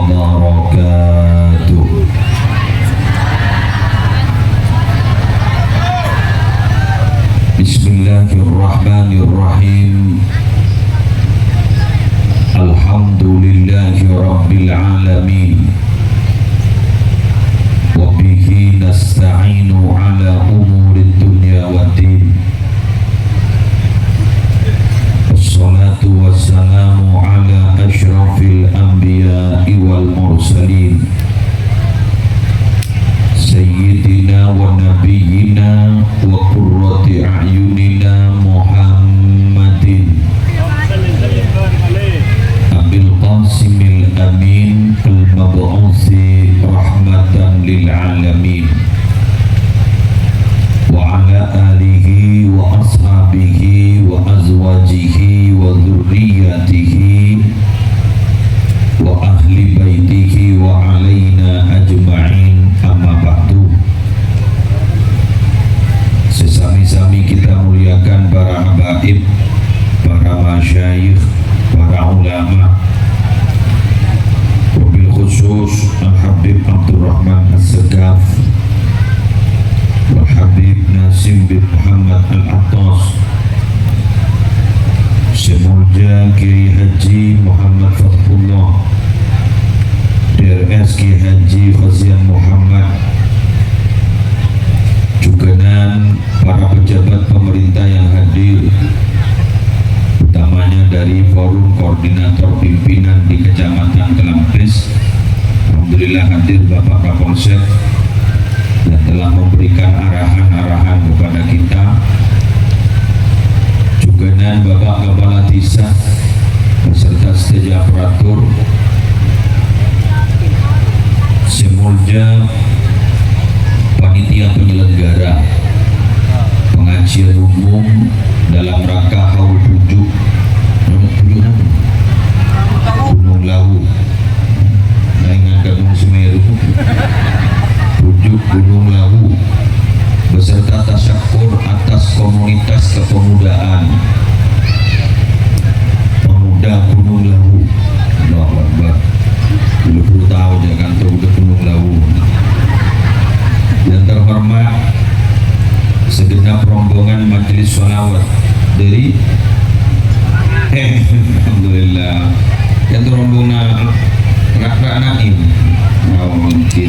wabarakatuh. Bismillahirrahmanirrahim. Alhamdulillahi rabbil alamin. Wa bihi nasta'inu ala umuri dunya waddin. Wassalatu wassalamu ala asyrafil anbiya'i wal mursalin Sayyidina wa nabiyyina wa qurrati a'yunina Muhammadin Abil Qasimil Amin al-mab'uthi rahmatan lil alamin wa ala alihi wa ashabihi wa azwajihi wa dhurriyyatihi wa ahli baitihi wa alaina ajma'in, amma ba'du. Sesami-sami kita muliakan para habaib, para masyayikh, para ulama, wabil khusus Al-Habib Abdurrahman As-Segaf, Al-Habib Nasim bin Muhammad Al-Attas, Semulja Kiai Haji Muhammad Fathullah, DRS Kiai Haji Fazian Muhammad, juga dan para pejabat pemerintah yang hadir, utamanya dari Forum Koordinator Pimpinan di Kecamatan Kelampis. Alhamdulillah hadir Bapak Kapolsek dan telah memberikan arahan-arahan kepada kita, juga dan Bapak Kepala Desa beserta setia aparatur, Semulja panitia penyelenggara pengajian umum dalam rangka haul pujuk Gunung Lawu, dengan Gunung Semeru, pujuk Gunung Lawu, beserta tasyakur atas komunitas kepemudaan pemuda Gunung Lawu. Allahu Akbar. Dulu tahu jangan tahu ke Gunung Lawu. Yang terhormat segenap rombongan majelis sholawat dari alhamdulillah yang rombongan Rakra Naim.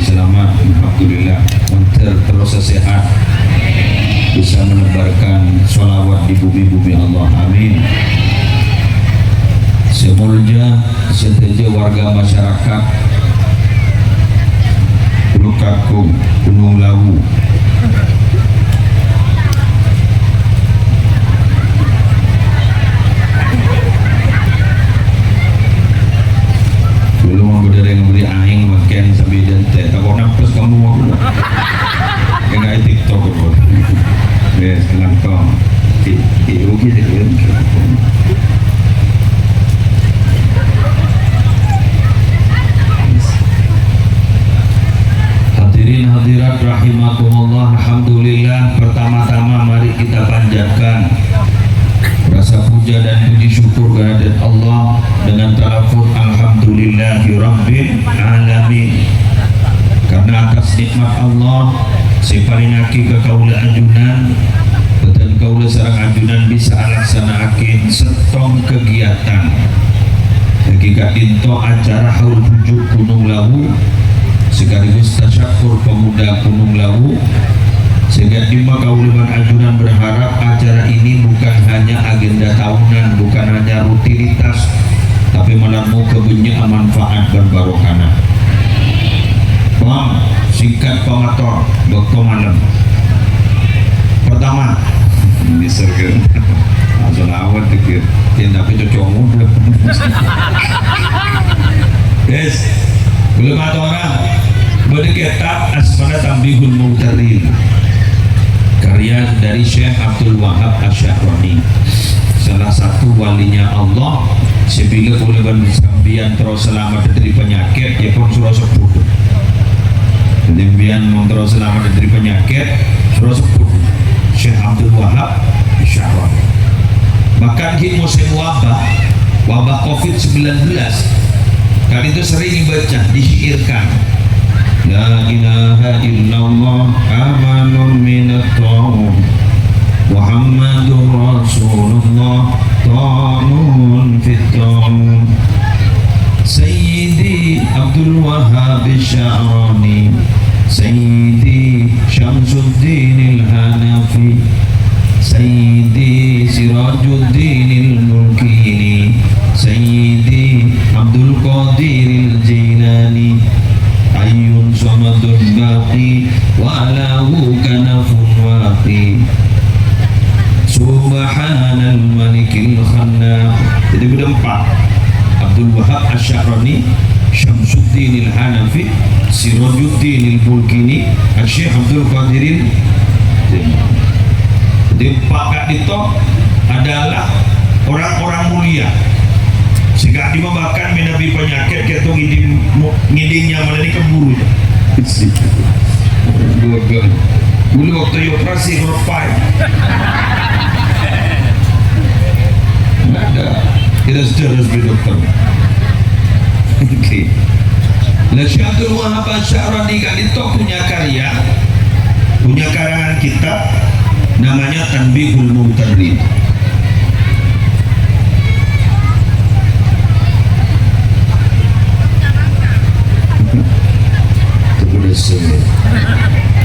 Selamat, alhamdulillah, terus sehat, bisa menebarkan sholawat di bumi-bumi Allah, amin. Semulja seteja warga masyarakat Gunung Kakung, Gunung Lawu, belum memberi yang memberi aing makan sambil dente tak kau nampas kamu aku yang gak TikTok bro yes kelang kau rugi deh kan. Hadirin hadirat rahimakumullah, alhamdulillah, pertama-tama mari kita panjatkan rasa puja dan puji syukur kehadirat Allah dengan talafut alhamdulillahirabbil alamin, karena atas nikmat Allah siparinaki ke kaula ajunan betul kaula sareng ajunan bisa alaksanakeun setong kegiatan hakikat dinto acara haul pujuk Gunung Lawu sekaligus tasyakur pemuda Gunung Lawu, sehingga lima kauliman ajunan berharap acara ini bukan hanya agenda tahunan, bukan hanya rutinitas, tapi melamu kebenyak manfaat dan barokana. Paham? Singkat pemator dokter malam. Pertama, ini sergen asal awal dikit, tidak tapi cocok muda. Yes, belum ada orang berdeketat asmana tambihul mutarin, karya dari Syekh Abdul Wahab Asy-Syahrani, salah satu walinya Allah. Sebila kuliban sambian terus selamat dari penyakit, ya pun surah sepuluh. Kemudian terus selamat dari penyakit, surah sepuluh. Syekh Abdul Wahab Asy-Syahrani. Bahkan di musim wabah COVID-19 Kali itu sering dibaca, disyairkan. La ilaha illallah amanun minat ta'un Muhammadur Rasulullah ta'un fit-ta'un Sayyidi Abdul Wahhab Sya'rani Sayyidi Syamsuddin al-Hanafi Sayyidi Sirajuddin al-Mulkini Sayyidi Abdul Qadir al-Jilani Ayyun Samadun Baqi Walahu Kanafun Waqi Subhanal Malikil Khannaq. Jadi berempat, Abdul Wahhab Asy-Sya'rani, Syamsuddin al-Hanafi, Sirajuddin al-Mulkini, Syekh Abdul Qadir. Jadi empat itu adalah orang-orang mulia. Sehingga dimakan menabi penyakit kita ngidingnya malah ini keburu. Dulu waktu operasi berpai. Nggak ada. Kita sudah harus beli dokter. Oke. Syekh Abdul Wahhab Asy-Sya'rani kan itu punya karya, punya karangan kitab namanya Tanbihul Mu'tarrid.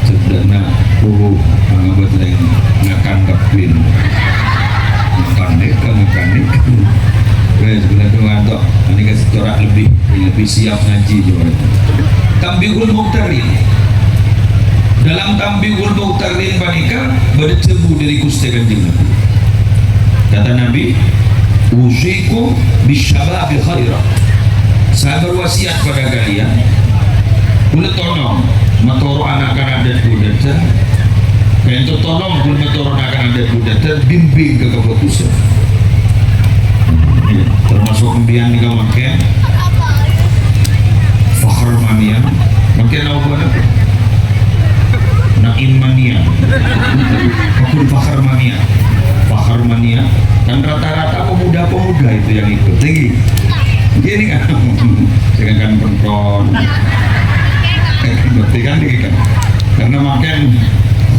Sudah nak mengabat lain ngakan kapin ngakan sebenarnya tu ngantuk ini kasih corak lebih siap ngaji juga. Tanbihul Mu'tarrid. Dalam Tanbihul Mu'tarrid panika bercebu dari Gusti Kanjeng Nabi. Kata Nabi, usiku bisyababi khairah. Saya berwasiat pada kalian boleh tolong matoro anak-anak dan budaya, dan itu tolong boleh matoro anak-anak dan budaya, bimbing ke kefokusan. Termasuk pembian di kawasan Fakhr Mania, makin apa nak? Naim Mania, Fakhr Mania, Fakhr Mania, dan rata-rata pemuda-pemuda itu yang ikut. Tinggi, gini kan? Sedangkan penton. Berarti kan ini kan karena makin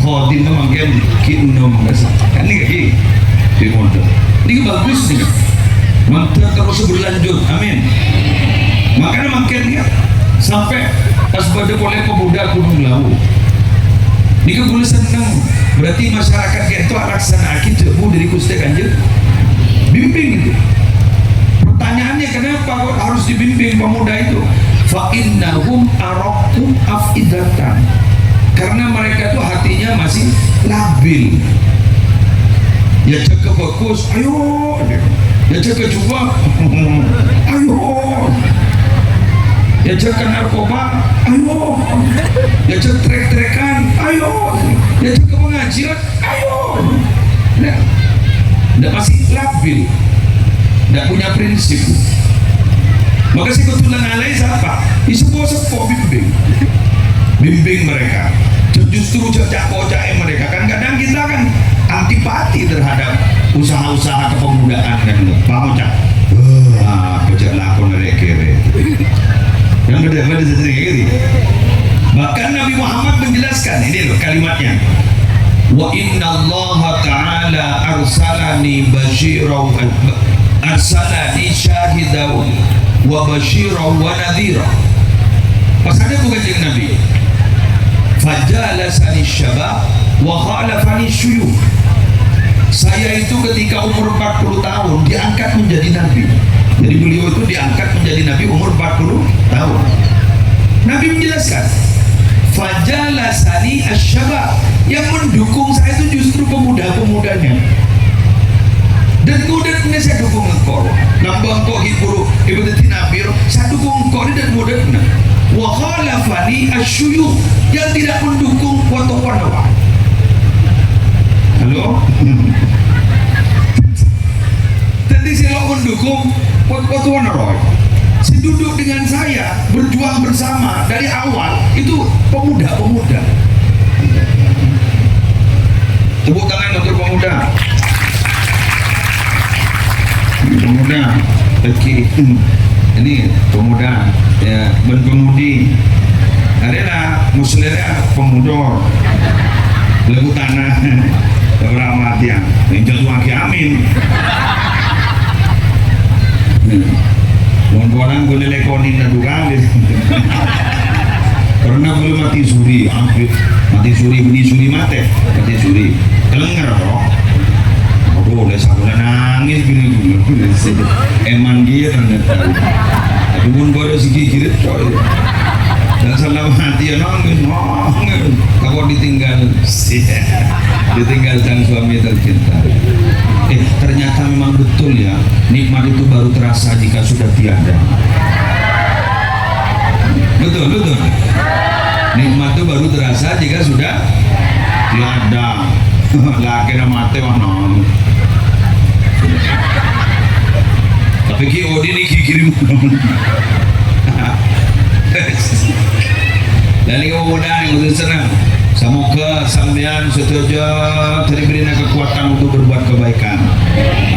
khodim itu makin kinum kan ini kayak di model ini bagus nih mantra terus berlanjut, amin. Makanya makin ya sampai pas pada boleh pemuda Gunung Lawu ini kan boleh senang, berarti masyarakat itu laksana akid jauh dari Gusti Kanjeng bimbing itu. Pertanyaannya kenapa kok harus dibimbing pemuda itu? Fa'innahum arakum afidatan, karena mereka tuh hatinya masih labil. Ya cek bagus, ayo. Ya cek coba, ayo. Ya cek narkoba, ayo. Ya cek trek-trekan, ayo. Ya cek pengajian, ayo. Nah, masih labil, tidak punya prinsip. Maka si ketulan alai siapa? Sepo bimbing mereka. Justru cocak-cocak mereka kan kadang kita kan antipati terhadap usaha-usaha kepemudaan kan. Paham cak? Pecah lakon kere. Yang beda sendiri. Bahkan Nabi Muhammad menjelaskan ini loh kalimatnya. Wa inna Allah Ta'ala arsalani syahidaun wa basyira wa nadhira. Pas ada bukan jeng Nabi fajalasani syabab wa khalafani syuyukh. Saya itu ketika umur 40 tahun diangkat menjadi Nabi. Jadi beliau itu diangkat menjadi Nabi umur 40 tahun. Nabi menjelaskan fajalasani asyabab, yang mendukung saya itu justru pemuda-pemudanya. Dan kemudian saya dukung engkau, nambah engkau hiburu ibadati Nabi, saya dukung engkau dan kemudian wa khalafani asyuyukh, yang tidak mendukung watu-wanawa. Halo? Tadi saya mendukung watu-wanawa. Si duduk dengan saya berjuang bersama dari awal itu pemuda-pemuda. Tepuk tangan untuk pemuda. Pemuda, ini pemuda ya pemudi adalah muslimnya pemudor lagu tanah beberapa tiang yang jatuh aki amin orang boleh lekonin na dugaan karena belum mati suri beni suri mati suri kelengar roh boleh sabulan nangis gini dulu emang dia kan nggak tahu tapi pun baru sikit coy dan selama hati ya nangis kalau ditinggal sang suami tercinta ternyata memang betul ya nikmat itu baru terasa jika sudah tiada betul nikmat itu baru terasa jika sudah tiada lah kena mati mana tapi ki odi ni kirim dan ini mudah yang senang semoga sampean setuju diberi kekuatan untuk berbuat kebaikan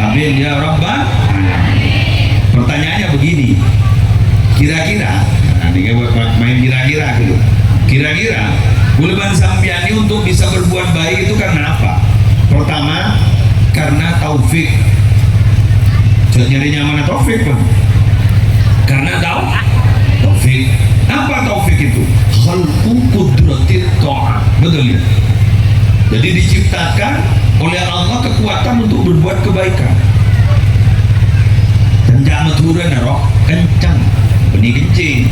amin ya rabbal alamin. Pertanyaannya begini kira-kira ini buat main kira-kira gitu kira-kira buleban sampean ini untuk bisa berbuat baik itu karena apa? Pertama karena taufik nyari nyaman taufik Pak. Karena taufik apa taufik itu? Khalqu qudratit ta'at betul ya? Jadi diciptakan oleh Allah kekuatan untuk berbuat kebaikan dan jangan turun roh kencang benih kencing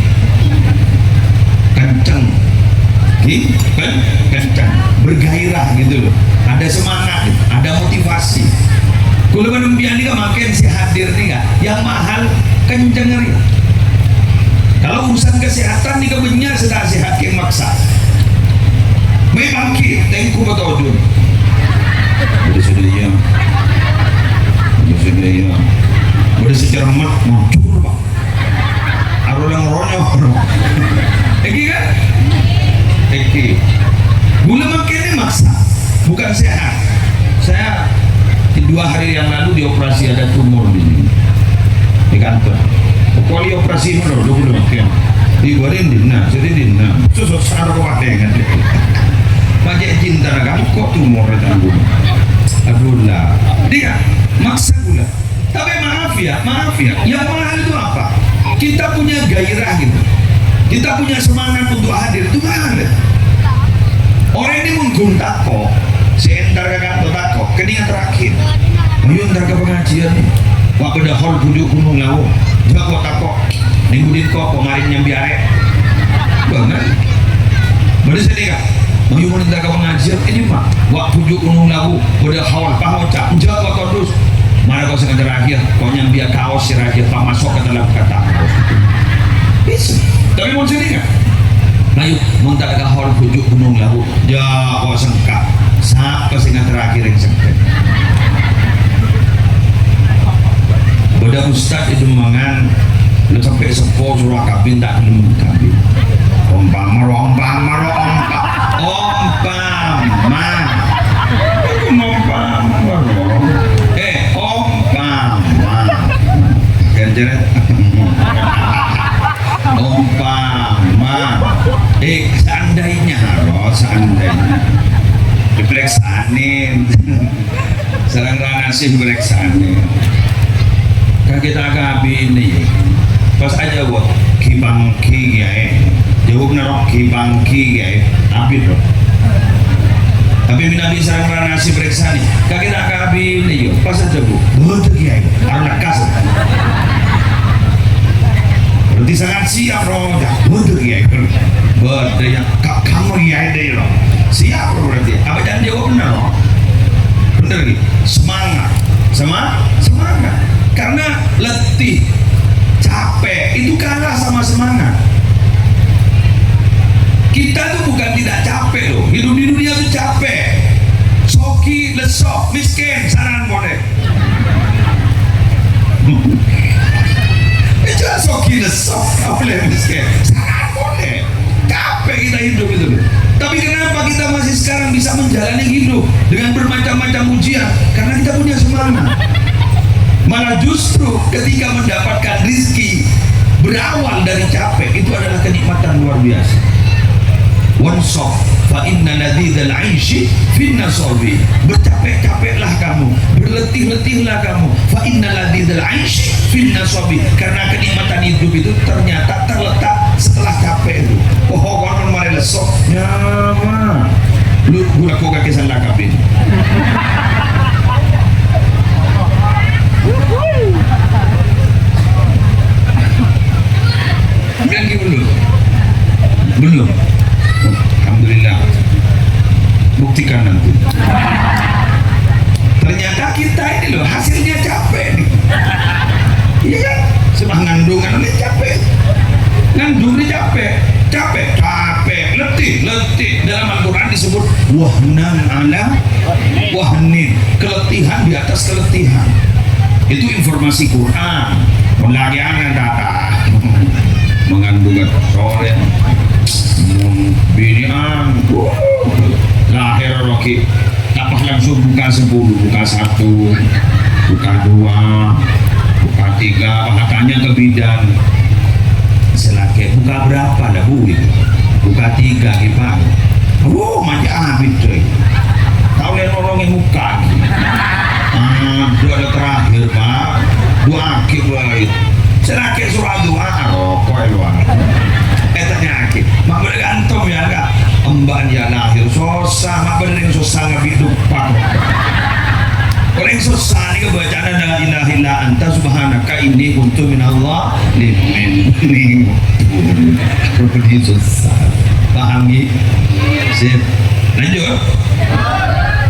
kencang kencang bergairah gitu loh ada semangat ada motivasi kalau menumpian ini makin si hadir nih gak yang mahal kenceng nih kalau urusan kesehatan nih kebenyar sedang sehat yang maksa memang kita tengku betul udah udah secermat muncul Pak arulang ronyo Eki kan Eki gula makin ini maksa bukan sehat saya 2 hari yang lalu dioperasi ada tumor di kantor kali operasi mana dulu makin dibuatin dina jadi dina susah sarap wadengan pakai cinta kamu kok tumor tanggung aduh lah dia maksa gula tapi maaf ya yang mahal itu apa kita punya gairah gitu kita punya semangat untuk hadir itu mahal orang ini mengguntak kok sebentar ke kantor tako keningan terakhir ayo ntar ke pengajian wak beda hol bujuk gunung lawu jago tako ninggudin kok kemarin nyambi arek banget baru sedih kak mau ntar ke pengajian ini mah wak bujuk gunung lawu beda hol pahocak jago terus mana kau sengaja terakhir kau nyambi kaos si rakyat pak masuk ke dalam kata bisa tapi mau sedih kak ayo muntah ke hol bujuk gunung lawu jago sengkak sampai singa terakhir yang sempit beda ustad itu mangan lu sampai sepo surah kabin tak belum kabin ompama ganjaran seandainya diperiksanin serang ranasih diperiksanin kan kita kabi ini pas aja gua kibangki ya jawab narok kibangki ya abid loh tapi nabi serang ranasih periksani kan kita kabi ini pas aja gua betul ya anak kas berarti sangat siap roh betul ya betul ya kamu ya deh loh siap berarti apa jangan jawab benar loh bener gitu semangat karena letih capek itu kalah sama semangat kita tuh bukan tidak capek loh hidup di dunia tuh capek soki lesok miskin saran boleh itu soki lesok boleh miskin saran boleh capek kita hidup itu tapi kenapa kita masih sekarang bisa menjalani hidup dengan bermacam-macam ujian karena kita punya semangat malah justru ketika mendapatkan rizki berawal dari capek itu adalah kenikmatan luar biasa. Wansaf fa inna ladzizal 'aishi fin nasabi. Bercapek-capeklah kamu, berletih-letihlah kamu, fa inna ladzizal 'aishi fin nasabi, karena kenikmatan hidup itu ternyata terletak setelah capek itu. Oh, kon mare lesok nyama lu gula ko kake salah kabin. Belum. Alhamdulillah. Buktikan nanti. Ternyata kita ini loh hasilnya capek nih. Iya kan? Sebab ngandungan ini capek. Ngandung ini capek. Letih. Dalam Al-Quran disebut wahnan ala wahnin. Keletihan di atas keletihan. Itu informasi Quran. Lagi anak data mengandung sore binian lahir roki tapah langsung buka 10, buka 1, buka 2, buka 3, bahkannya ke bidan selake buka berapa dah bu itu buka 3 gimana macam habis coy tahu lihat orangnya muka ada terakhir pak dua akhir lain selake surah doa rokok luar tanya akhir mak bergantung ya enggak emban ya lahir susah mak bener susah ngebidup pak orang susah ini kebacaan la ilaha illa anta subhanaka inni kuntu minallah limin ini susah pahami sip lanjut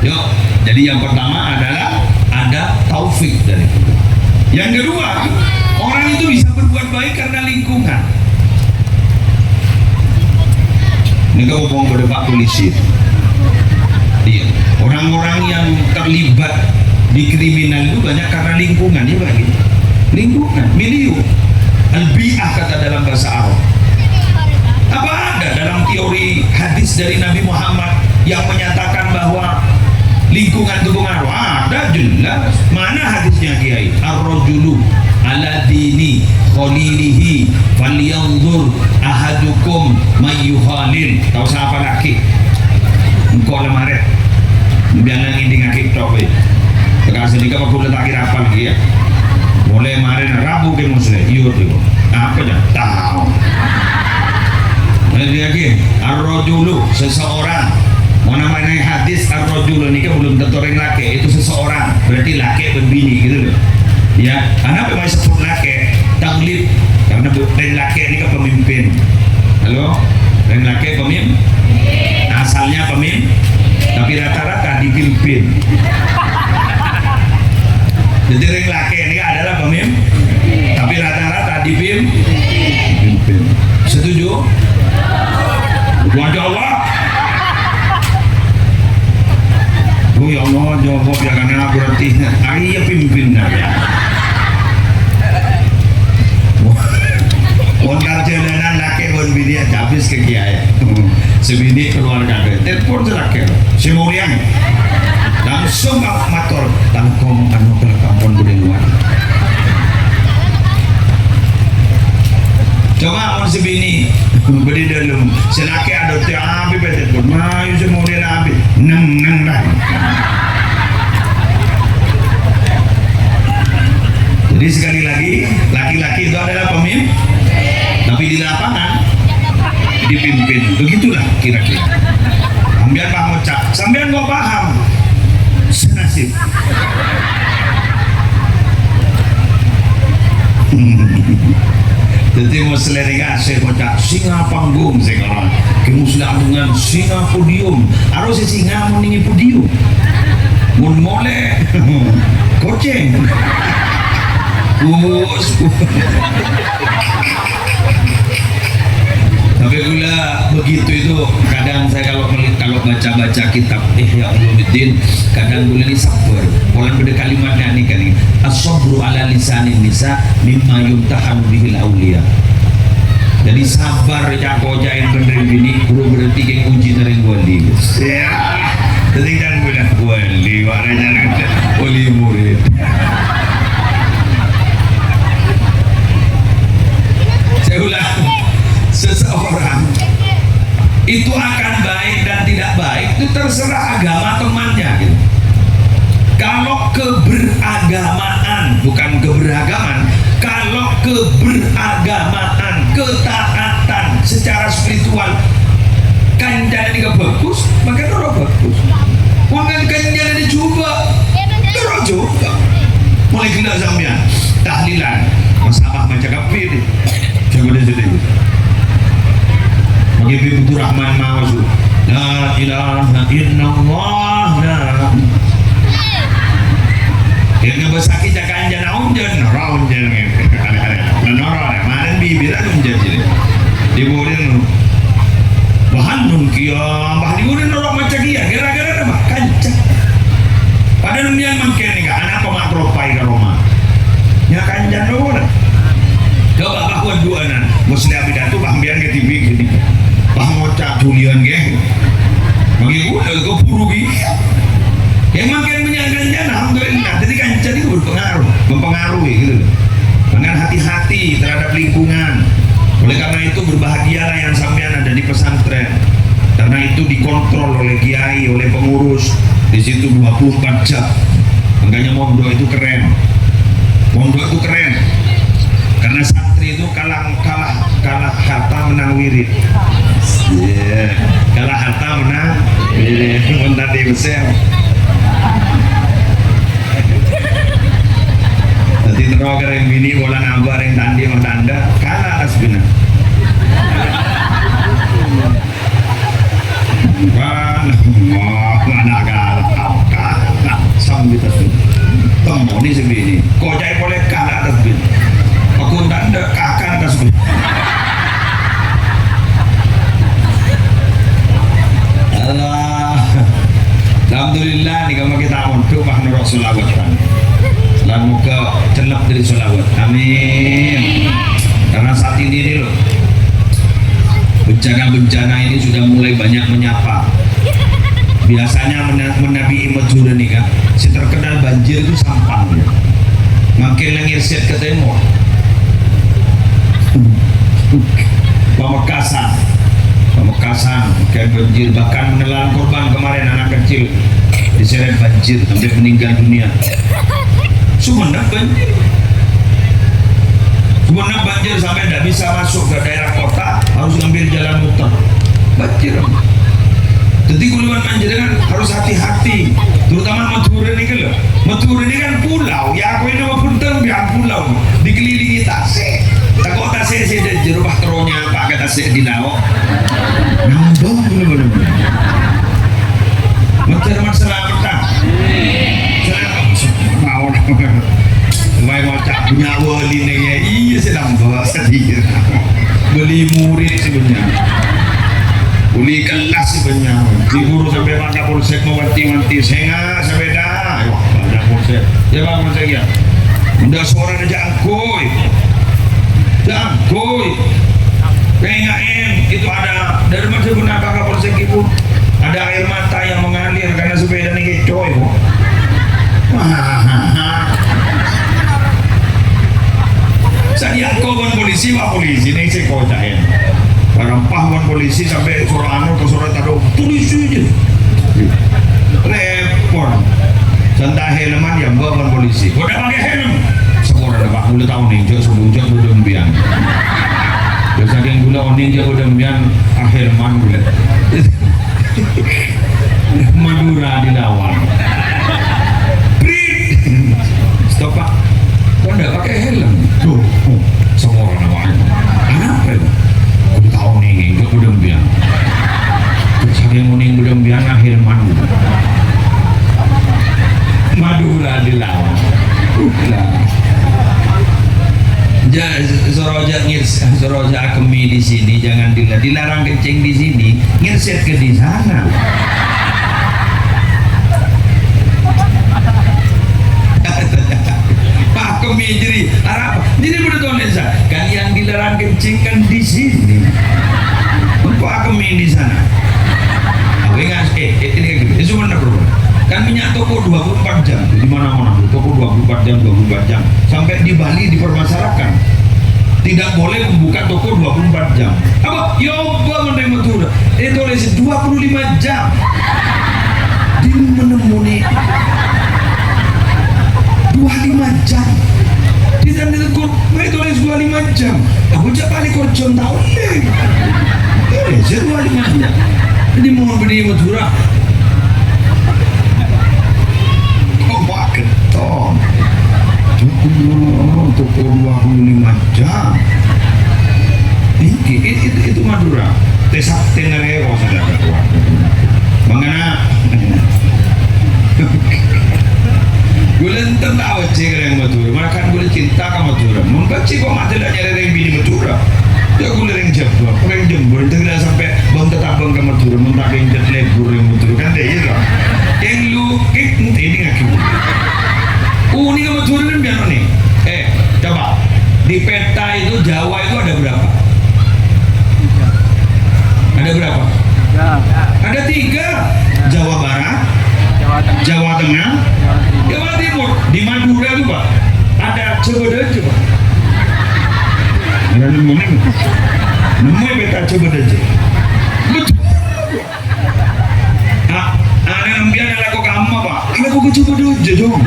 yuk jadi yang pertama adalah ada taufik dari kita. Yang kedua orang itu bisa berbuat baik karena lingkungan. Ini kau ngomong pada Pak Polisi. Iya, orang-orang yang terlibat di kriminal itu banyak karena lingkungan, ya Pak. Lingkungan, milieu, al-bi'ah kata dalam bahasa Arab. Apa ada dalam teori hadis dari Nabi Muhammad yang menyatakan bahwa lingkungan itu pengaruh? Ada jelas. Mana hadisnya Kiai? Ar-rajulu ala dini khalilihi falyanzur ahadukum mayyuhalil. Tahu siapa laki? Engkau lemaret biar ini ngakit tope tekan sedikit aku letak apa lagi ya mulai kemarin Rabu ke muslim yuk apa ya tahu lagi ar-rajulu seseorang mau namanya hadis ar-rajulu ini kan belum tentu orang laki itu seseorang berarti laki berbini gitu loh ya karena memang sebut laki taklif karena orang laki ini kan pemimpin halo orang laki pemimpin asalnya pemimpin tapi rata-rata dipimpin jadi orang laki ini adalah pemimpin tapi rata-rata dipimpin setuju? Gua jawab oh ya Allah jawab ya karena berarti ayah pimpin ya Wontar jalanan laki pun bini habis ke kiai sebini keluar kade telepon terakhir semuriang langsung motor tangkong anu ke kampung bude luar coba on sebini beri dalam selaki ada tiap abi betul mayu semuriang abi neng lah jadi sekali lagi laki-laki itu adalah pemimpin tapi di lapangan dipimpin begitulah kira-kira sambian Pak Mocak sambian gak paham senasib jadi mau selering asih Mocak singa panggung sekarang kemuslihan dengan singa podium harus singa meningi podium mun mole koceng tapi gula begitu itu kadang saya kalau baca kitab Ihya Ulumuddin kadang gula ini sabar pola beda kalimatnya ini kan as-sabru ala lisanin nisa mimma yumtahan bihil awliya jadi sabar jago jain bener ini guru berarti yang uji dari wali ya jadi kan gula wali warnanya wali murid seseorang itu akan baik dan tidak baik itu terserah agama temannya gitu. Kalau keberagamaan, bukan keberagaman, kalau keberagamaan, ketaatan secara spiritual kanjana ini bagus, maka itu bagus. Wangan kanjana dicoba, itu juga. Mulai kena sambian, tahlilan, masalah macam kafir. Coba dia sedih. Bagi Ibu Rahman Mawzu, la ilaha illallah, la. Yang ngebesaki jakan jana unjen, raunjen, ada mana bibir ada unjen jadi. Diburin, bahan nungkiam, bahan diburin orang macam dia, gara-gara apa? Kancah. Padahal dia mungkin ni kan, anak pemak ropai ke Roma. Nya kanjan orang. Coba bahwa dua nan, muslim tidak tu bahmian ke TV gini, bah ngocak tulian ke, bagi udah kau purugi. Yang makin menyanyikan alhamdulillah. Jadi kancan itu berpengaruh, mempengaruhi gitu. Dengan hati-hati terhadap lingkungan. Oleh karena itu berbahagialah yang sampean ada di pesantren. Karena itu dikontrol oleh kiai, oleh pengurus. Di situ 24 jam. Makanya mondok itu keren. Mondok itu keren. Karena santri itu kalah harta menang wirid. Yeah. Kalah harta menang wirid. Bentar di besar. Jadi terus yang bini bola nabar yang tandi mah tanda kalah asbina. Mana kalah sambil tasbih. Tomo ni sebini. Kau jai boleh kalah tasbih. Aku tanda kakan tasbih. Allah. Alhamdulillah ni kalau kita untuk bahnu Rasulullah kan. Lalu ke cenap dari solawat. Amin. Karena saat ini loh bencana-bencana ini sudah mulai banyak menyapa. Biasanya menabi Madura nih kan, si terkenal banjir itu Sampang. Makin lengir set ke timur. Pamekasan kayak banjir, bahkan menelan korban kemarin anak kecil diseret banjir sampai meninggal dunia. Sumenep banjir. Sumenep banjir sampai tidak bisa masuk ke daerah kota, harus ngambil jalan muter. Banjir. Jadi kuluan banjir kan harus hati-hati, terutama Madura ini kan. Madura ini kan pulau, ya aku ini mau punten biar pulau dikelilingi tasik. Takut tasik sih dari jerubah teronya pak kata tasik di laut. Nambah bener-bener. Masalah petang. Mau main ngocak punya wali nih ya, iya sedang bawa sedih. Beli murid sebenarnya, beli kelas sebenarnya. Di guru sampai pada polsek mewanti-wanti, saya sepeda, ada polsek, ya bang polsek ya. Udah suara ada jangkoi, PNGM itu ada dari mana guna kakak polsek itu ada air mata yang mengalir karena sepeda nih coy kok. Saya kawan polisi nih saya kocain. Barang pahlawan polisi sampai suara anu ke suara taruh polisi aja. Repot. Santai helman yang bawa polisi. Udah pakai helm. Sekolah dah 40 tahun nih, jauh sebelum udah mbiang. Saking gula oning jauh udah mbiang akhir man gula. Madura dilawan. Stop pak, kau tidak pakai helm? Tuh, semua orang awalnya. Kenapa itu? Aku tahu nih, itu udah mbiang. Saking oning udah mbiang akhir man gula. Madura dilawan. Soroja kemi di sini jangan dilarang kencing di sini, ngirset ke di sana. Pak kemi jadi Arab, jadi betul Indonesia. Kalian dilarang kencing kan di sini. Pak kemi di sana. Aku ingat ini cuma nak berapa? Kan minyak toko 24 jam di mana-mana, toko 24 jam sampai di Bali dipermasalahkan tidak boleh membuka toko 24 jam. Apa? Yoba menerima Madura. Itu oleh 25 jam. Dia menemuni 25 jam. Di sana itu oleh 25 jam. Aku cak balik korjon tahun deh. 25 jam. Jadi mohon beri Madura. Oh, wah ketong. Cukup toko 25 jam. Itu Madura. Tesak tenarewo saudara kuat. Mangana. Gue lenteng tahu cek yang Madura. Mereka gue cinta ke Madura. Membaca kok mati dah nyari yang bini Madura. Ya gue lereng jebol, lereng jembol. Tidak sampai bang tetap bang ke Madura. Mentak yang jet lebur yang Madura kan deh ya. Yang lu ini nggak kira. Ini ke Madura kan biar nih. Coba di peta itu Jawa itu ada berapa? Ada berapa? Ada 3. Jawa Barat, Jawa Tengah, Jawa Timur. Di Madura itu Pak ada Cobodojo Pak. Ada nemu peta Cobodojo. Betul. Ada nembian ada kok kamu Pak. Ada kok Cobodojo dong.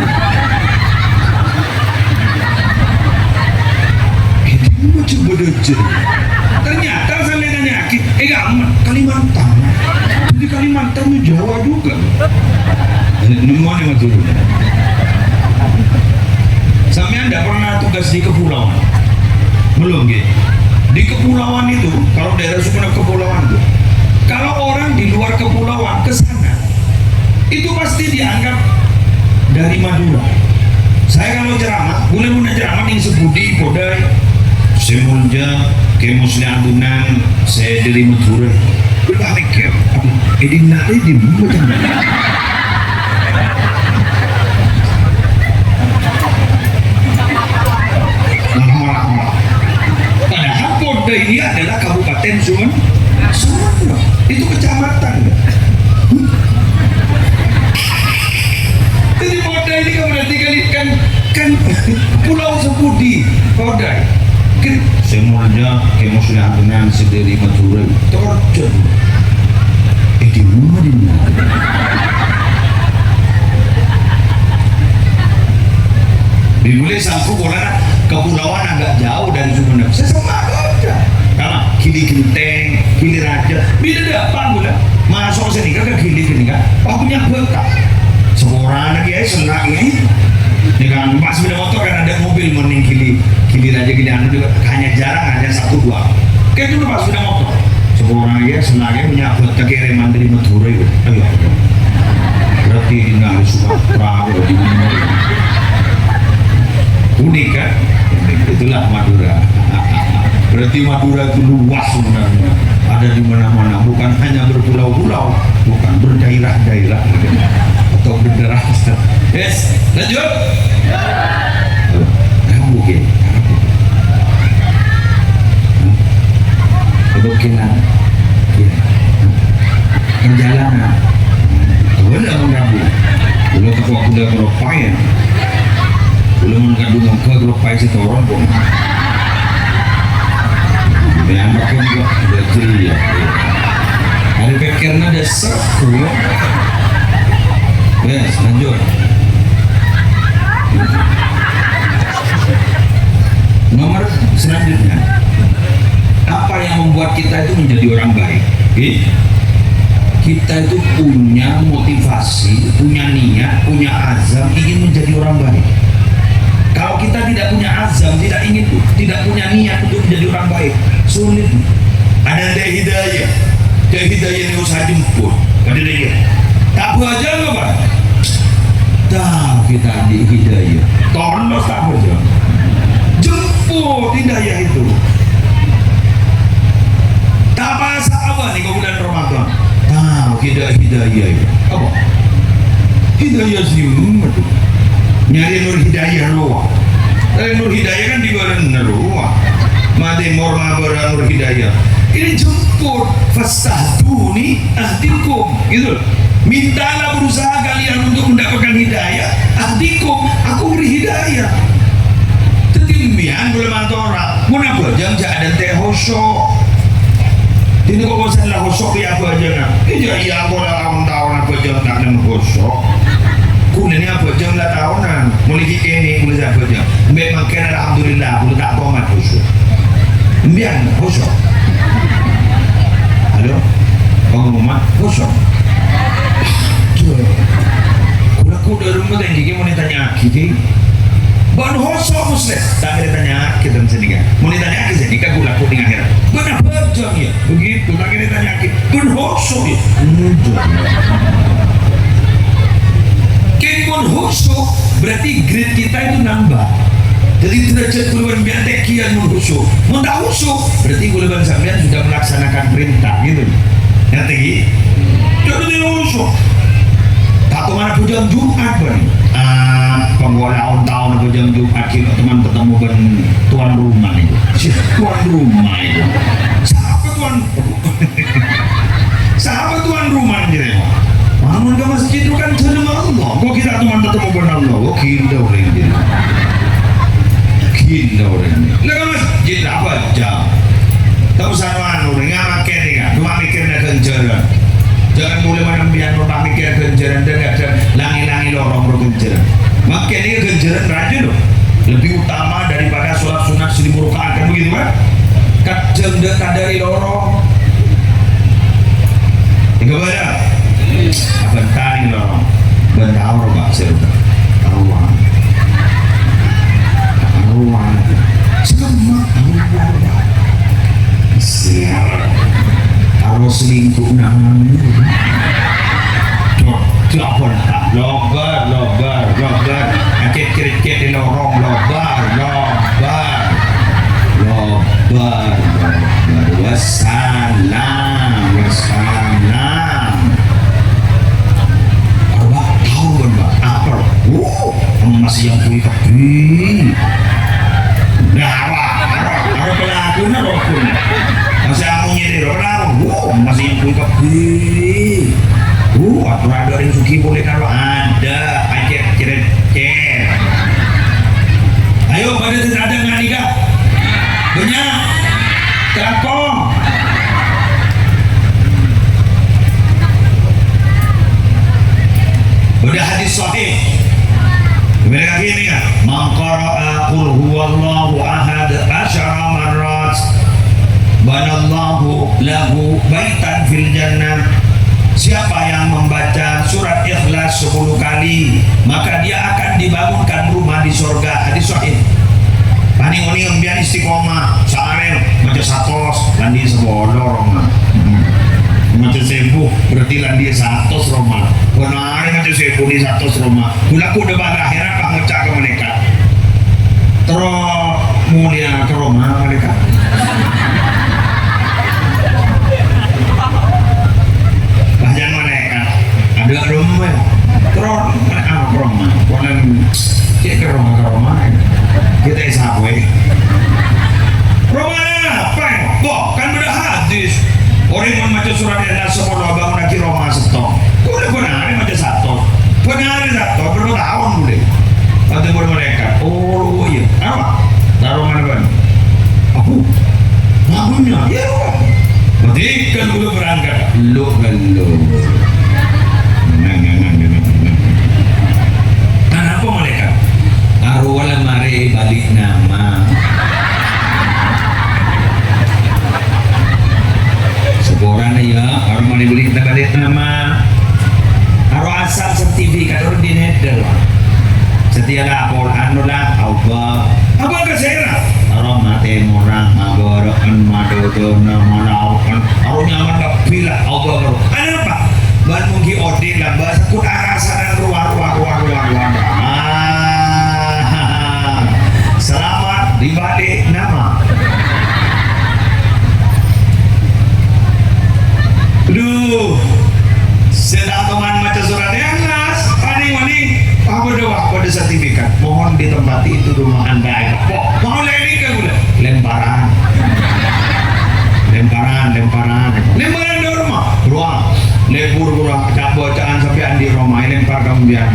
Cobodojo. Ternyata saya nanya, Kalimantan. Di Kalimantan itu Jawa juga. Nemuan yang turun. Sampai Anda pernah tugas di kepulauan? Belum gitu. Di kepulauan itu, kalau daerah Sumatera kepulauan itu, kalau orang di luar kepulauan ke sana, itu pasti dianggap dari Madura. Saya kalau ceramah, boleh ceramah yang sebudi podai. Semunja ke muslim adunan saya dari Madura. Berbalik ke edin nari di Madura. Padahal Podai ini adalah Kabupaten Sumeneb. Itu kecamatan. Jadi Podai ini kan berarti kan Pulau Sepudi Podai. Semuanya kemuslihan dengan sediri Madura terjun di Madinah. Dimulai sampai bola kepulauan agak jauh dari Sumeneb. Sesama aja. Karena Gili Genteng, Gili Raja, beda dah apa bola. Masuk sini kan Gili Gini kan. Pak punya berkah. Semua lagi senang ini. Dengan pas sepeda motor kan ada mobil mending Gili Raja Gili Anu juga hanya jarang ada 1-2. Kayak dulu pas sepeda motor. Semua orang ya senangnya menyabut kekiriman dari Madura itu. Ayo. Berarti di Nari Sumatera di mana? Unik kan? Itulah Madura. Berarti Madura itu luas sebenarnya. Ada di mana-mana, bukan hanya berpulau-pulau, bukan berdaerah-daerah atau berdaerah. Yes, lanjut. Kamu gini. Kebukinan. Perjalanan. Boleh mengabu. Boleh ketua kuda beropayan. Boleh mengandung ke beropayan setorong pun. Yang pakai juga udah ceria. Hari pikirnya ada seru. Yes, lanjut. Nomor selanjutnya, apa yang membuat kita itu menjadi orang baik? Kita itu punya motivasi, punya niat, punya azam ingin menjadi orang baik. Kalau kita tidak punya azam, tidak punya niat untuk menjadi orang baik, sulit. Ada hidayah yang usah jemput. Ada dia. Tak aja loh Pak. Tahu kita di hidayah. Tonos tak aja. Jemput hidayah itu. Tak masa apa nih bulan Ramadan. Tahu hidayah itu. Apa? Hidayah sih itu. Nyari nur hidayah loh. Nur hidayah kan di luar ruang. Mati morma nur hidayah. Ini jemput fasahduni ahdikum gitu. Mintalah berusaha kalian untuk mendapatkan hidayah. Ahdikum, aku beri hidayah. Ketimbian boleh mantora Mun apa jang ja ada teh hosok. Ini kok bosan lah hosok ya apa aja nak? Iya aku lah tahun apa jang tak ada hosok. Kun ini apa jang lah tahunan. Mulai ini mulai apa jang. Memang kena alhamdulillah aku tak tomat hosok. Biar hosok. Halo, kamu rumah hosok. Kulaku dari rumah dan gigi mau ditanya gigi. Ban hosok muslim, tak ada tanya kita sini kan. Mau ditanya ke sini kan kulaku di akhirat. Mana berjam ya? Begitu lagi ditanya ke. Ban hosok ya. Kekon hosok berarti grade kita itu nambah. Jadi derajat kuluban biadek kian menghusuk. Mau tak husuk berarti kuluban sampean sudah melaksanakan perintah gitu. Ngerti? Jadi dia husuk. Tak tahu mana pujang Jumat bani. Penggolaun tahun pujang Jumat kita teman ketemu ben tuan rumah itu. Tuan rumah itu. Siapa tuan rumah ini? Bangun ke masjid itu kan jeneng Allah. Kok kita teman ketemu ben Allah? Kok kita orang ini? Kita orang ini. Lega masjid apa jam? Tahu saruan orang ngamak ni kan? Dua mikirnya kencaran. Jangan mulai menambihan orang mikir kencaran dan ada langi-langi lorong berkencaran. Makin ini kencaran raja loh. Lebih utama daripada sholat sunat 1000 rakaat kan begitu kan? Kacang dekat dari lorong. Tiga baca. Apa tani lorong? Bentawar pak serupa. Taruhan. Taruhan. Sekemak taruhan. Siapa? Taruh selingkuh namanya. Lobar, akit-akit di lorong, lobar. Wassalam. Arba tahun mbak, apa? Masih yang kuih kepi. Nah, pelakunya rokun. Masih amunya di rokun, masih yang kuih kepi. Aturan dari suki boleh kalau ada akit-akit. Ayo pada tidak ada nggak nikah? Banyak. Telakong. Udah hadis sahih. Mereka gini ya. Man qara'a qul huwallahu ahad 10 marrat banallahu lahu baitan fil jannah. Siapa yang membaca surat Ikhlas 10 kali, maka dia akan dibangunkan rumah di surga. Hadis sahih. Pani-pani ambian istiqomah, sare macam satos, landi sebodor Roma. Macam sepuh berarti landi 100 Roma. Benar macam sepuh di 100 Roma. Kulaku debat akhirat pak ngecak ke mereka. Terus mulia ke Roma mereka. Bahagian mereka ada rumah. Terus mereka ke Roma. Konon cek ke Roma. Kita isapwe Roma apa ya? Boh, kan beda hadis. Orang yang membaca surat Ikhlas 10 bangun lagi Roma setong. Udah benar macam satu. Benar satu berapa tahun boleh. Kata mereka, oh iya, apa? Taruh mana ban? Aku, ngakunya, ya. Berarti kan udah berangkat. Lo. Kenapa mereka? Arwala mare balik nama. Seborang ya, orang mau dibeli kita balik nama. Arwah asal sertifikat orang di nether. Setia lapor anu lah, apa kesera? Arwah mati murah, magorokan, madodona, malaukan. Arwah nyaman tak pilih, Allah. Ada apa? Ban mungkin odin lah, bahasa kut arasan ruang. Selamat dibalik nama. Aduh, sedang teman macam surat Ikhlas. Pani, apa doa pada sertifikat? Mohon ditempati itu rumah anda. Mau lagi ke gula? Lemparan di rumah. Ruang. Lebur tak bacaan sampai andi rumah lempar kemudian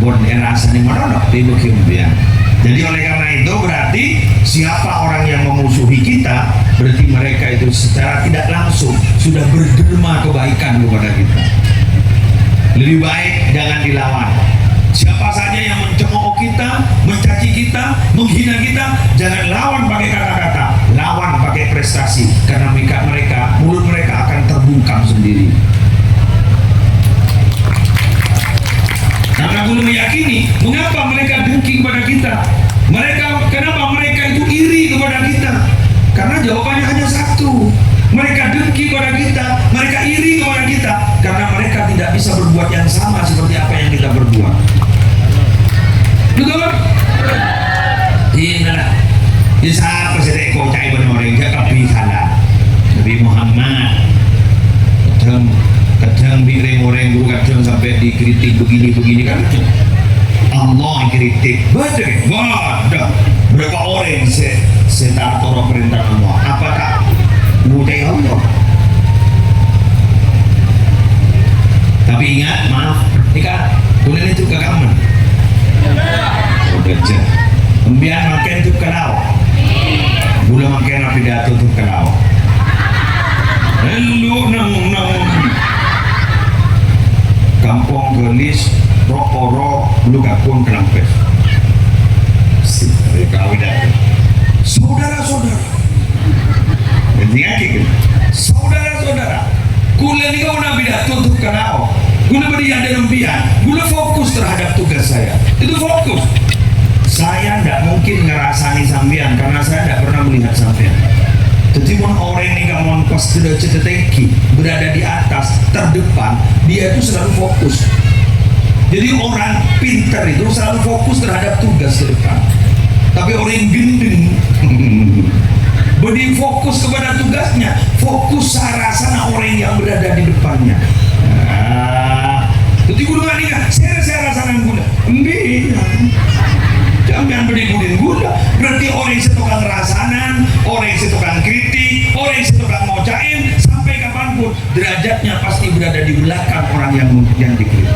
buat rasa ni mana nak tidur kemudian. Jadi oleh karena itu berarti siapa orang yang secara tidak langsung sudah berderma kebaikan kepada kita. Lebih baik jangan dilawan. Siapa saja yang mencemooh kita, mencaci kita, menghina kita, jangan lawan pakai kata-kata, lawan pakai prestasi, karena mulut mereka akan terbungkam sendiri. Karena aku meyakini mengapa mereka dengki kepada kita, kenapa mereka itu iri kepada kita, karena jawabannya hanya satu. Mereka dengki kepada kita, mereka iri kepada kita, karena mereka tidak bisa berbuat yang sama seperti apa yang kita berbuat. Betul? Inilah. Isa presiden kau cai benoreng dia kapi salah. Nabi Muhammad kadang bireng-oreng guru kadang sampai dikritik begini kan. Allah yang kritik. Betul. Wadah. Berapa orang saya taruh perintah Allah. Apa tak? Mudah Allah. Tapi ingat, maaf, nikah boleh itu ke kamu. Udah je. Embian makan itu kalau, boleh makan apa pidato itu kalau. Lalu nang kampung gelis, rokoro, lu kapun kerampes. Kau dah. Saudara-saudara. Saudara-saudara, kula ni kau nabi dah tutup kanau. Kula beri yang dalam biar. Kula fokus terhadap tugas saya. Itu fokus. Saya tidak mungkin ngerasani sampean karena saya tidak pernah melihat sampean. Jadi orang ni kamu pas sudah ceteteki berada di atas terdepan, dia itu selalu fokus. Jadi orang pintar itu selalu fokus terhadap tugas ke depan. Tapi orang gendeng beri fokus kepada tugasnya, fokus sana orang yang berada di depannya. Jadi gula ni kan, saya rasa gula, jangan beri gula. Berarti orang yang tukang rasanan, orang yang tukang kritik, orang yang tukang ngocain, sampai kapanpun derajatnya pasti berada di belakang orang yang dikritik.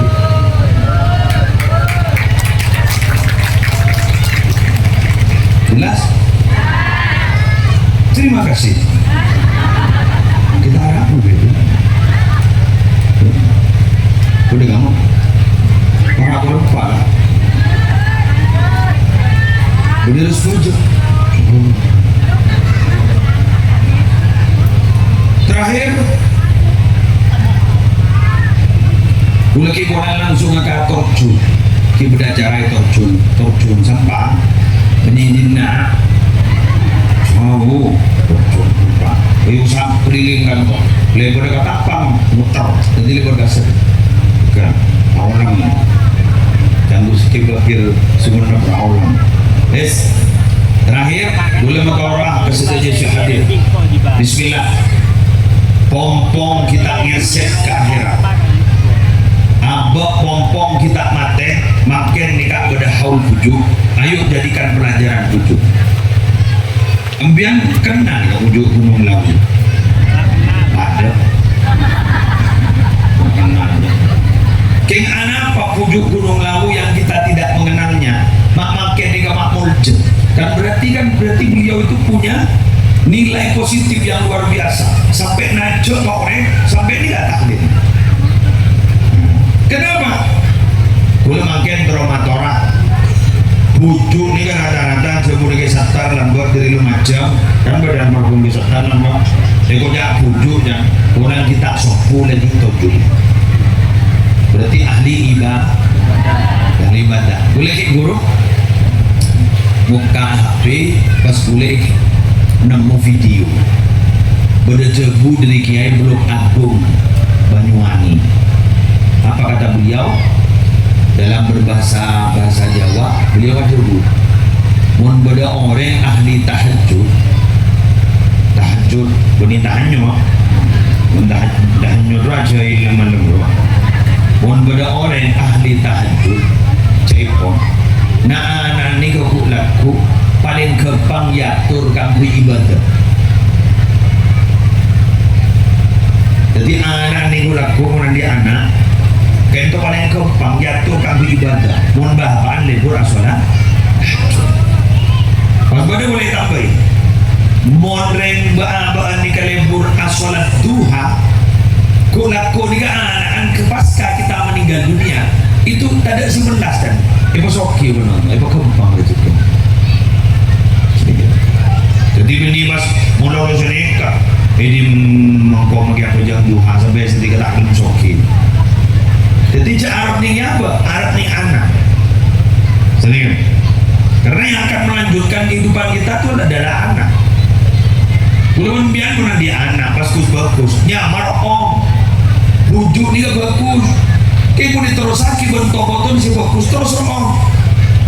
Jelas? Terima kasih. Kita harap begitu. Udah kamu? Orang aku lupa. Udah setuju. Terakhir, boleh kita langsung ke torjun. Kita belajar torjun sampah. Penyinina ayo usah keliling kan kok lebar kata apa muter jadi lebar gasir kan awalang jangan sikit berpikir sebenarnya berawang terakhir boleh maka orang kesedaja syahadir bismillah pompong kita ngeset ke akhirat abak pompong kita mate makin nikah beda haul bujuk. Ayo jadikan pelajaran bujuk. Embian kenal ya bujuk Gunung Lawu. Ada. Kenalnya. King apa bujuk Gunung Lawu yang kita tidak mengenalnya? Makin nikah makmulje. Dan berarti beliau itu punya nilai positif yang luar biasa. Sampai najot orang, sampai ini gak taklid. Kenapa? Kula makin tromatora bujuk ini kan rata-rata sebelum ke satar lambat dari Lumajang kan badan marhum di satar lambat ekoknya bujuknya orang kita sopu lagi tujuh berarti ahli ibadah boleh ke guru buka HP pas boleh nemu video berdebu dari Kiai Blok Agung Banyuwangi. Apa kata beliau? Dalam berbahasa Jawa, beliau menyebut, mun beda orang ahli tahajud, benih tahajud, tahajud raja yang malam. Mun beda orang ahli tahajud, cepon. Nah, nani kau laku paling kepang yatur kamu ibadah. Jadi anak ni laku orang di anak. Kento paling kempang jatuh kami ibadah mohon bahan libur asolat pas pada boleh tambahin mohon reng bahan nikah libur Ibu soki benar, ibu kempang rezeki. Jadi ini mas mula senika, ini mengkau magi apa jang duha sampai sedikit tak belum soki. Jadi Arab ni apa? Arab ni anak. Sering. Karena yang akan melanjutkan kehidupan kita itu adalah anak. Ulun biar pernah dia anak pas bagus, nyamar om, rujuk dia bagus. Kayak pun diterusan bentuk botol si bagus terus om.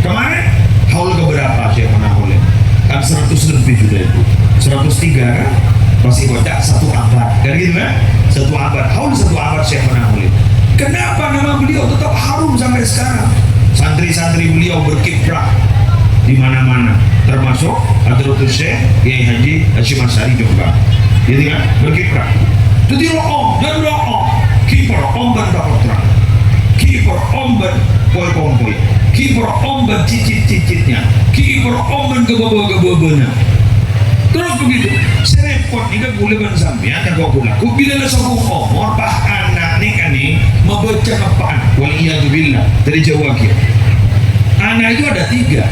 Kemarin haul keberapa sih pernah oleh? Kan 100 lebih sudah itu, 103 kan? Masih bocah 1 abad, kan gitu kan? 1 abad, haul 1 abad Syekh pernah oleh. Kenapa nama beliau tetap harum sampai sekarang? Santri-santri beliau berkiprah di mana-mana, termasuk Hadratus Syekh Kiai Haji Hasyim Asy'ari juga, gitu kan? Berkiprah. Jadi room dan room, kiper om dan dapat kiper om dan poi-poi, kiper om dan cicit-cicitnya, kiper om dan kebaba-kebabanya. Terus begitu, serempot ini kan boleh sampean kan kau gula. Ku bila sokong omor bah anak ni kan ni membaca apaan? Waliyadzubillah dari Jawa kia. Anak itu ada 3.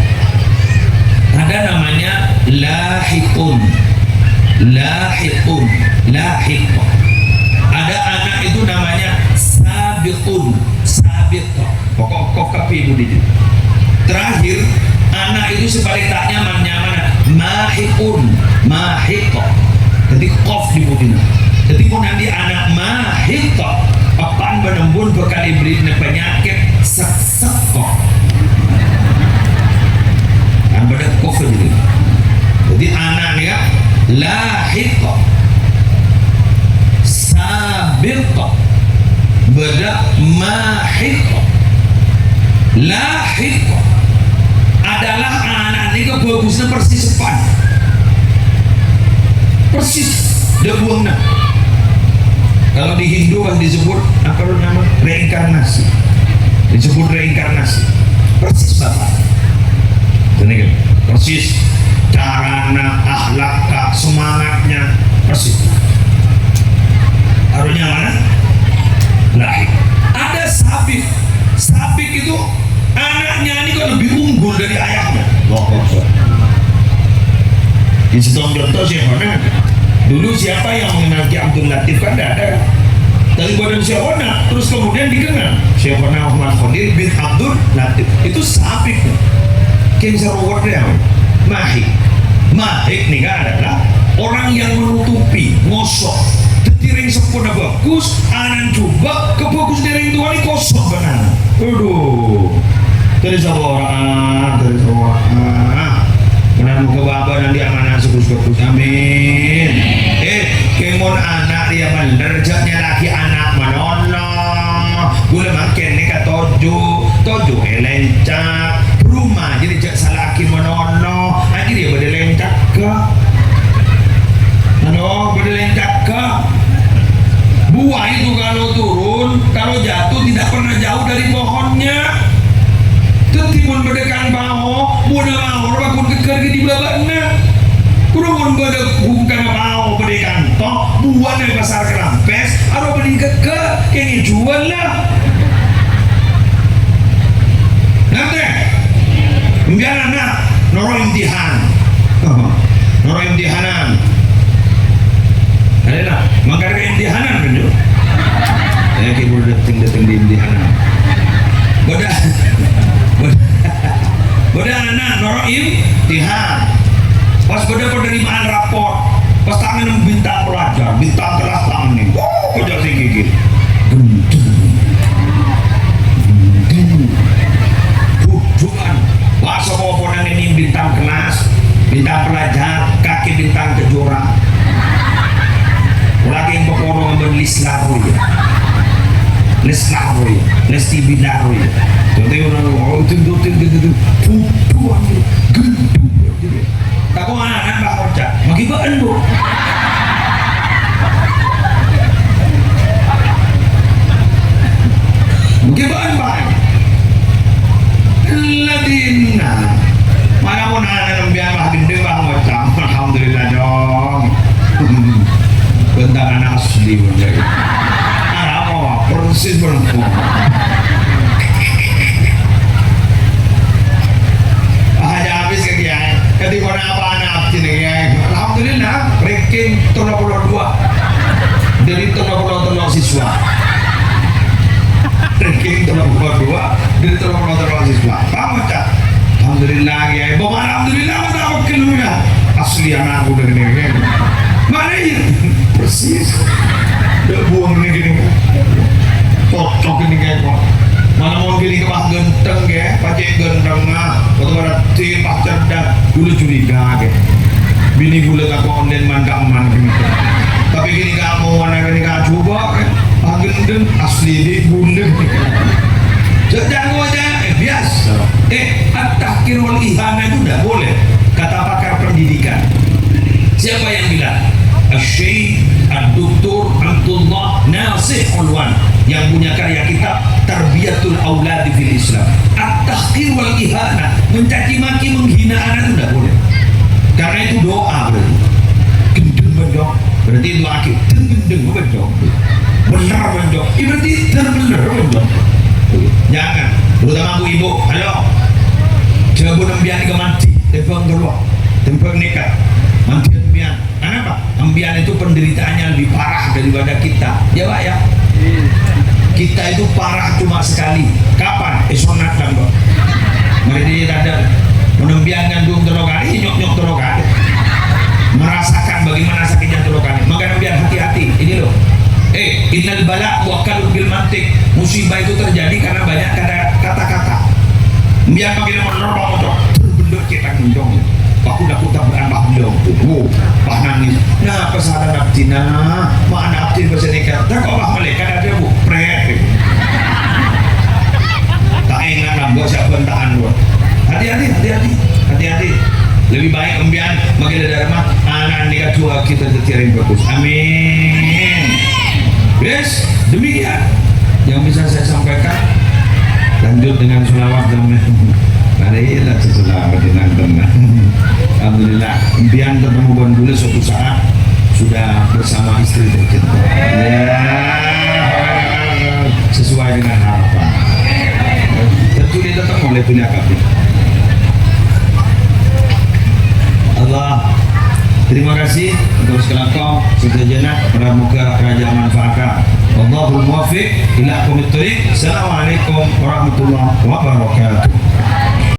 Ada namanya lahiqun, lahiqun, lahiqun. Ada anak itu namanya sabiqun, sabiq. Pokok kapi ibu di. Terakhir anak itu sepaling tak nyaman mahiqun, mahiq. Jadi qaf di budina. Jadi pun nanti anak mahiq akan menembun berkali beri penyakit sesek. Kan pada qaf jadi. Jadi anaknya lahiq, sabiq, beda mahiq. Lahiq adalah anak ini bagusnya persis sepan, persis debuangnya. Kalau di Hindu kan disebut apa nama reinkarnasi, disebut reinkarnasi, persis bapak. Ini kan persis carana, akhlak, semangatnya persis. Harusnya mana? Lahir. Ada sabik, sabik itu anaknya ini kok lebih unggul dari ayahnya. Loh, di situ contoh siapa? Dulu siapa yang mengenal Ki Abdul Latif kan tidak ada. Dari badan siapa? Terus kemudian dikenal siapa? Ahmad Khalil bin Abdul Latif. Itu sabik. Yang seruat dia, mahik. Mahik nih kan adalah orang yang menutupi, ngosok. Tiring sempurna bagus, anan coba kebagus tiring Tuhan ini kosong benar. Aduh. Dari seorang, benar muka baba nanti amanah sekus-sekus, amin. Kemon anak dia bener, jatnya laki anak manono. Gula makin ni ka tojo lencak, rumah jadi jak salaki manono, lagi dia berde lencak ke. Halo, berde lencak ke. Buah itu kalau turun, kalau jatuh tidak pernah jauh dari pohonnya. Tetimun berdekan baho, muda baho, bakun keker di belakangnya. Kurang pada bukan baho berdekan toh, buah dari pasar Kerampes, atau beli keker, yang jual lah. Nanti, biar anak noro imtihan, noro imtihanan. Ada maka ada imtihanan kan tu? Kita boleh datang di imtihanan. Boda anak noro imtihan. Pas boda penerimaan rapor, pas tangan bintang pelajar, bintang kelas tangan ni. Boda si gigit. Bukan. Bahasa poponan ini bintang kelas, bintang pelajar, kaki bintang kejora. Lagi yang berkorong ambil lis laru ya, les tibi laru ya. Jadi orang itu putuan gendut. Tapi anak bak kocak, magi bak endo. Magi bak embak. Ladina, mana pun anak nambian bah gendut bah kocak. Alhamdulillah dong. Bentar anak asli bener. Anak apa? Persis berengkung. asli anakku dari ini. Mana ya? Persis. Udah buang ini gini. Cocok ini kayak kok. Mana mau gini kebah genteng ya, pakai genteng waktu berarti pak cerdas dulu curiga ya. Bini gula tak online mandang man gitu. Tapi gini kamu mana gini kamu coba kan, pak genteng asli di bundeng. Jangan aja, biasa. At-tahqir wal ihana itu tidak boleh. Kata pakar pendidikan. Siapa yang bilang? Syekh Ad-Doktor Abdullah Nasih Ulwan yang punya karya kitab Tarbiyatul Aulad fil Islam. At-tahqir wal ihana, mencaci maki, menghina anak itu tidak boleh. Karena itu doa berarti. Gendeng bendong, berarti doa kita. Gendeng bendong, benar bendong. Berarti benar bendong. Jangan, terutama bu ibu, halo, coba nembian ke mati, tempeng keluar, tempeng nikah, mati nembian. Kenapa? Nembian itu penderitaannya lebih parah daripada kita. Ya pak ya, kita itu parah cuma sekali. Kapan? Esonat kan kok. Mari dia ada menembian gandum telur kali, nyok telur kali, merasakan bagaimana sakitnya telur kali. Maka nembian hati-hati. Ini loh. Innal bala muakkalun bil mantik. Musibah itu terjadi karena banyak kata-kata. Biar bagaimana menolong untuk terbendut kita mendong. Aku dah kutak berambah beliau. Pak nangis. Nah pesanan abdina, mana abdin bersedekat. Tak kok bah malaikat ada bu, pret. Tak ingat nambah siapa tahan bu. Hati-hati. Lebih baik embian bagi dharma anak nikah tua kita tertirin bagus. Amin. Yes, demikian yang bisa saya sampaikan. Lanjut dengan sholawat dan marilah sholawat dengan tenang. Alhamdulillah, impian ketemu Bon Bule suatu saat sudah bersama istri tercinta. Ya, sesuai dengan harapan. Tentu dia tetap boleh punya kabin. Allah. Terima kasih untuk segala kaum sejenak pada muka kerajaan manfaatkan. Allahul muwaffiq ila aqwamit thoriq. Assalamualaikum warahmatullahi wabarakatuh.